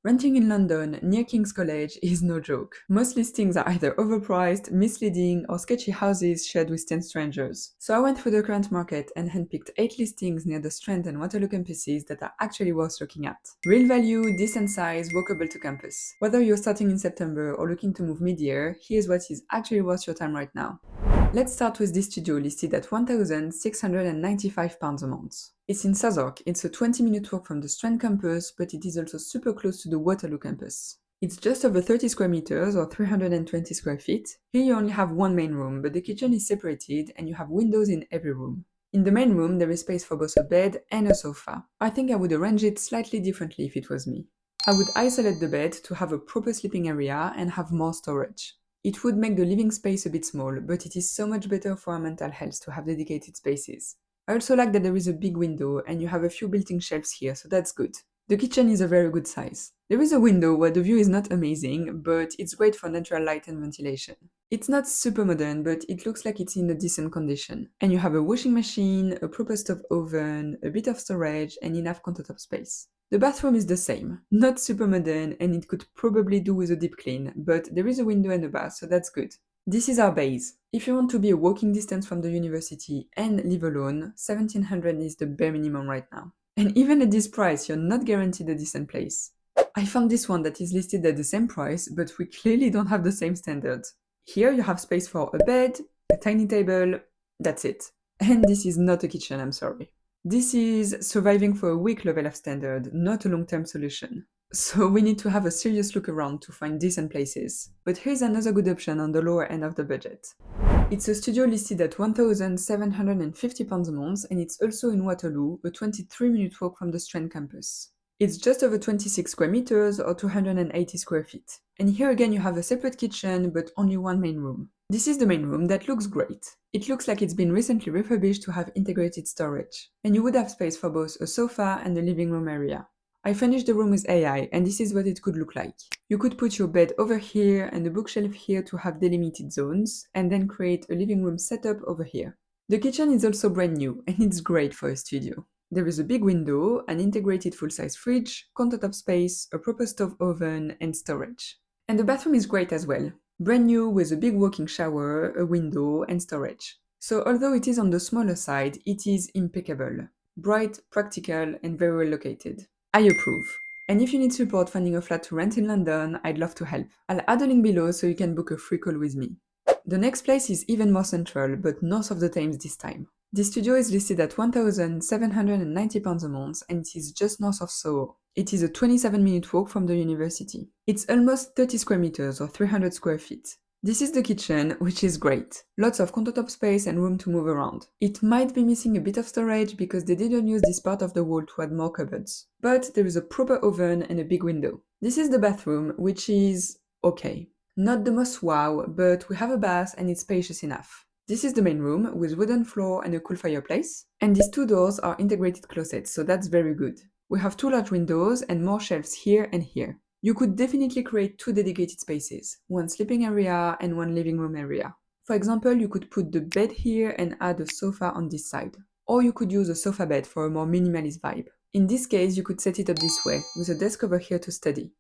Renting in London, near King's College, is no joke. Most listings are either overpriced, misleading, or sketchy houses shared with 10 strangers. So I went through the current market and handpicked 8 listings near the Strand and Waterloo campuses that are actually worth looking at. Real value, decent size, walkable to campus. Whether you're starting in September or looking to move mid-year, here's what is actually worth your time right now. Let's start with this studio listed at £1,695 a month. It's in Southwark, it's a 20-minute walk from the Strand campus, but it is also super close to the Waterloo campus. It's just over 30 square meters or 320 square feet. Here you only have one main room, but the kitchen is separated and you have windows in every room. In the main room, there is space for both a bed and a sofa. I think I would arrange it slightly differently if it was me. I would isolate the bed to have a proper sleeping area and have more storage. It would make the living space a bit small, but it is so much better for our mental health to have dedicated spaces. I also like that there is a big window and you have a few built-in shelves here, so that's good. The kitchen is a very good size. There is a window where the view is not amazing, but it's great for natural light and ventilation. It's not super modern, but it looks like it's in a decent condition. And you have a washing machine, a proper stove oven, a bit of storage, and enough countertop space. The bathroom is the same, not super modern, and it could probably do with a deep clean, but there is a window and a bath, so that's good. This is our base. If you want to be a walking distance from the university and live alone, 1700 is the bare minimum right now. And even at this price, you're not guaranteed a decent place. I found this one that is listed at the same price, but we clearly don't have the same standards. Here you have space for a bed, a tiny table, that's it. And this is not a kitchen, I'm sorry. This is surviving for a week level of standard, not a long-term solution. So we need to have a serious look around to find decent places. But here's another good option on the lower end of the budget. It's a studio listed at £1,750 a month and it's also in Waterloo, a 23-minute walk from the Strand campus. It's just over 26 square meters or 280 square feet. And here again you have a separate kitchen but only one main room. This is the main room that looks great. It looks like it's been recently refurbished to have integrated storage. And you would have space for both a sofa and a living room area. I finished the room with AI and this is what it could look like. You could put your bed over here and a bookshelf here to have delimited zones and then create a living room setup over here. The kitchen is also brand new and it's great for a studio. There is a big window, an integrated full-size fridge, countertop space, a proper stove oven, and storage. And the bathroom is great as well. Brand new with a big walk-in shower, a window, and storage. So although it is on the smaller side, it is impeccable. Bright, practical, and very well located. I approve. And if you need support finding a flat to rent in London, I'd love to help. I'll add a link below so you can book a free call with me. The next place is even more central, but north of the Thames this time. This studio is listed at £1,790 a month and it is just north of Soho. It is a 27-minute walk from the university. It's almost 30 square meters or 300 square feet. This is the kitchen, which is great. Lots of countertop space and room to move around. It might be missing a bit of storage because they didn't use this part of the wall to add more cupboards. But there is a proper oven and a big window. This is the bathroom, which is okay. Not the most wow, but we have a bath and it's spacious enough. This is the main room with wooden floor and a cool fireplace. And these two doors are integrated closets, so that's very good. We have two large windows and more shelves here and here. You could definitely create two dedicated spaces, one sleeping area and one living room area. For example, you could put the bed here and add a sofa on this side. Or you could use a sofa bed for a more minimalist vibe. In this case, you could set it up this way, with a desk over here to study.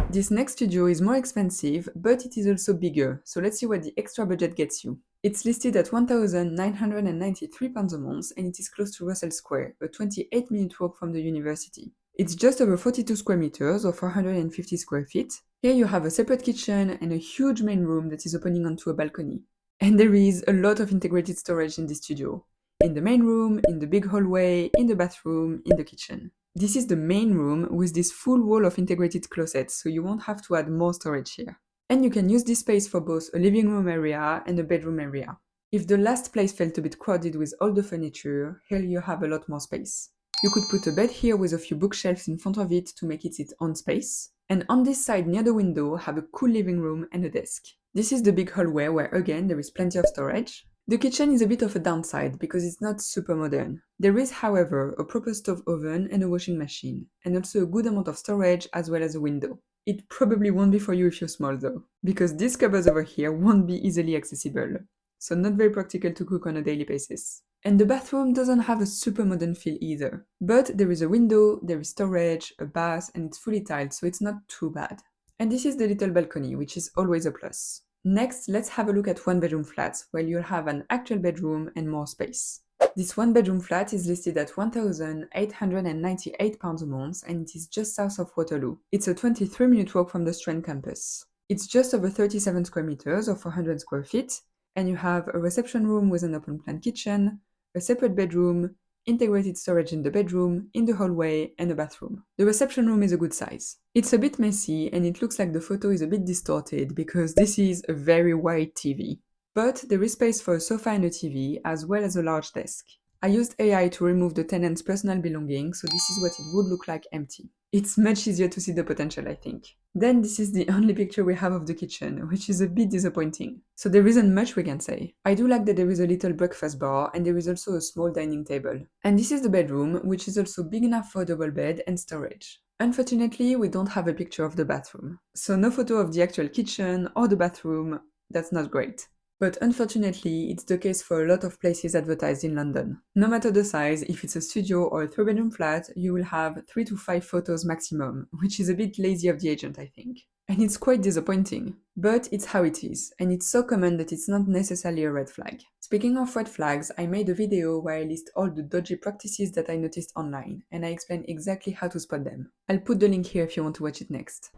This next studio is more expensive, but it is also bigger, so let's see what the extra budget gets you. It's listed at £1,993 a month and it is close to Russell Square, a 28-minute walk from the university. It's just over 42 square meters or 450 square feet. Here you have a separate kitchen and a huge main room that is opening onto a balcony. And there is a lot of integrated storage in this studio. In the main room, in the big hallway, in the bathroom, in the kitchen. This is the main room with this full wall of integrated closets, so you won't have to add more storage here. And you can use this space for both a living room area and a bedroom area. If the last place felt a bit crowded with all the furniture, here you have a lot more space. You could put a bed here with a few bookshelves in front of it to make it its own space. And on this side near the window, have a cool living room and a desk. This is the big hallway where again there is plenty of storage. The kitchen is a bit of a downside because it's not super modern. There is, however, a proper stove oven and a washing machine, and also a good amount of storage as well as a window. It probably won't be for you if you're small though, because these cupboards over here won't be easily accessible, so not very practical to cook on a daily basis. And the bathroom doesn't have a super modern feel either. But there is a window, there is storage, a bath, and it's fully tiled, so it's not too bad. And this is the little balcony, which is always a plus. Next, let's have a look at one bedroom flats, where you'll have an actual bedroom and more space. This one bedroom flat is listed at £1,898 a month and it is just south of Waterloo. It's a 23-minute walk from the Strand campus. It's just over 37 square meters or 400 square feet, and you have a reception room with an open plan kitchen, a separate bedroom, integrated storage in the bedroom, in the hallway, and a bathroom. The reception room is a good size. It's a bit messy and it looks like the photo is a bit distorted because this is a very wide TV. But there is space for a sofa and a TV, as well as a large desk. I used AI to remove the tenant's personal belongings, so this is what it would look like empty. It's much easier to see the potential, I think. Then this is the only picture we have of the kitchen, which is a bit disappointing. So there isn't much we can say. I do like that there is a little breakfast bar and there is also a small dining table. And this is the bedroom, which is also big enough for a double bed and storage. Unfortunately, we don't have a picture of the bathroom. So no photo of the actual kitchen or the bathroom. That's not great. But unfortunately, it's the case for a lot of places advertised in London. No matter the size, if it's a studio or a 3-bedroom flat, you will have 3 to 5 photos maximum, which is a bit lazy of the agent, I think. And it's quite disappointing. But it's how it is, and it's so common that it's not necessarily a red flag. Speaking of red flags, I made a video where I list all the dodgy practices that I noticed online, and I explain exactly how to spot them. I'll put the link here if you want to watch it next.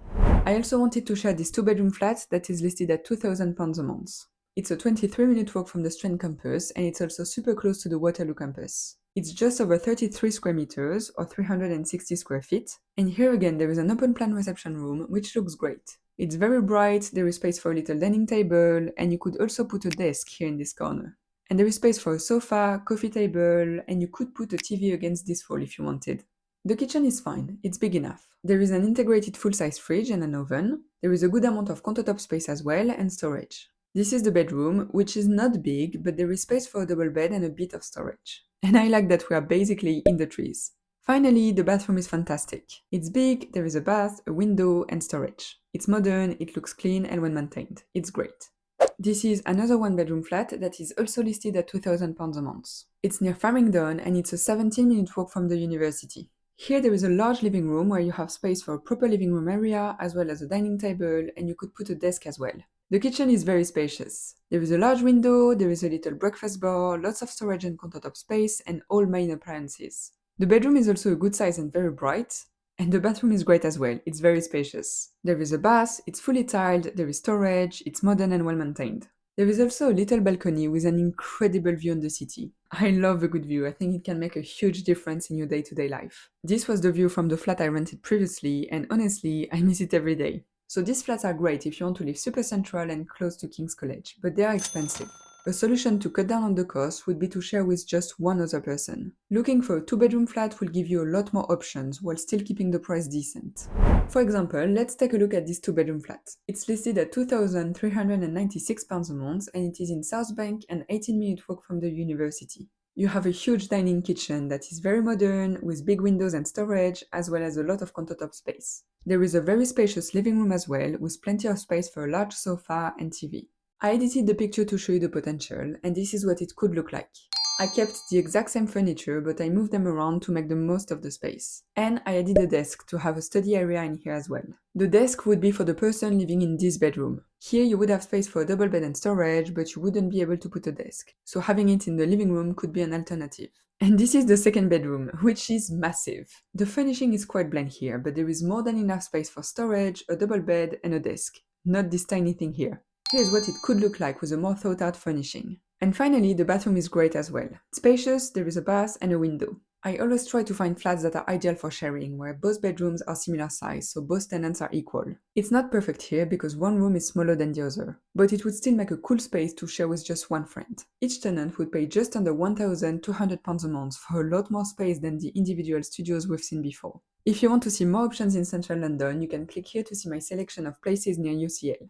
I also wanted to share this 2-bedroom flat that is listed at £2,000 a month. It's a 23-minute walk from the Strand campus and it's also super close to the Waterloo campus. It's just over 33 square meters or 360 square feet, and here again there is an open plan reception room which looks great. It's very bright, there is space for a little dining table, and you could also put a desk here in this corner. And there is space for a sofa, coffee table, and you could put a TV against this wall if you wanted. The kitchen is fine, it's big enough. There is an integrated full-size fridge and an oven, there is a good amount of countertop space as well, and storage. This is the bedroom, which is not big, but there is space for a double bed and a bit of storage. And I like that we are basically in the trees. Finally, the bathroom is fantastic. It's big, there is a bath, a window, and storage. It's modern, it looks clean and well maintained. It's great. This is another 1-bedroom flat that is also listed at £2,000 a month. It's near Farringdon and it's a 17-minute walk from the university. Here there is a large living room where you have space for a proper living room area as well as a dining table, and you could put a desk as well. The kitchen is very spacious. There is a large window, there is a little breakfast bar, lots of storage and countertop space, and all main appliances. The bedroom is also a good size and very bright, and the bathroom is great as well, it's very spacious. There is a bath, it's fully tiled, there is storage, it's modern and well maintained. There is also a little balcony with an incredible view on the city. I love a good view, I think it can make a huge difference in your day-to-day life. This was the view from the flat I rented previously, and honestly, I miss it every day. So these flats are great if you want to live super central and close to King's College, but they are expensive. A solution to cut down on the cost would be to share with just one other person. Looking for a 2-bedroom flat will give you a lot more options while still keeping the price decent. For example, let's take a look at this 2-bedroom flat. It's listed at £2,396 a month and it is in South Bank, an 18-minute walk from the university. You have a huge dining kitchen that is very modern, with big windows and storage, as well as a lot of countertop space. There is a very spacious living room as well, with plenty of space for a large sofa and TV. I edited the picture to show you the potential, and this is what it could look like. I kept the exact same furniture, but I moved them around to make the most of the space. And I added a desk to have a study area in here as well. The desk would be for the person living in this bedroom. Here you would have space for a double bed and storage, but you wouldn't be able to put a desk. So having it in the living room could be an alternative. And this is the second bedroom, which is massive. The furnishing is quite bland here, but there is more than enough space for storage, a double bed, and a desk. Not this tiny thing here. Here's what it could look like with a more thought out furnishing. And finally, the bathroom is great as well. Spacious, there is a bath and a window. I always try to find flats that are ideal for sharing, where both bedrooms are similar size, so both tenants are equal. It's not perfect here because one room is smaller than the other, but it would still make a cool space to share with just one friend. Each tenant would pay just under £1,200 a month for a lot more space than the individual studios we've seen before. If you want to see more options in central London, you can click here to see my selection of places near UCL.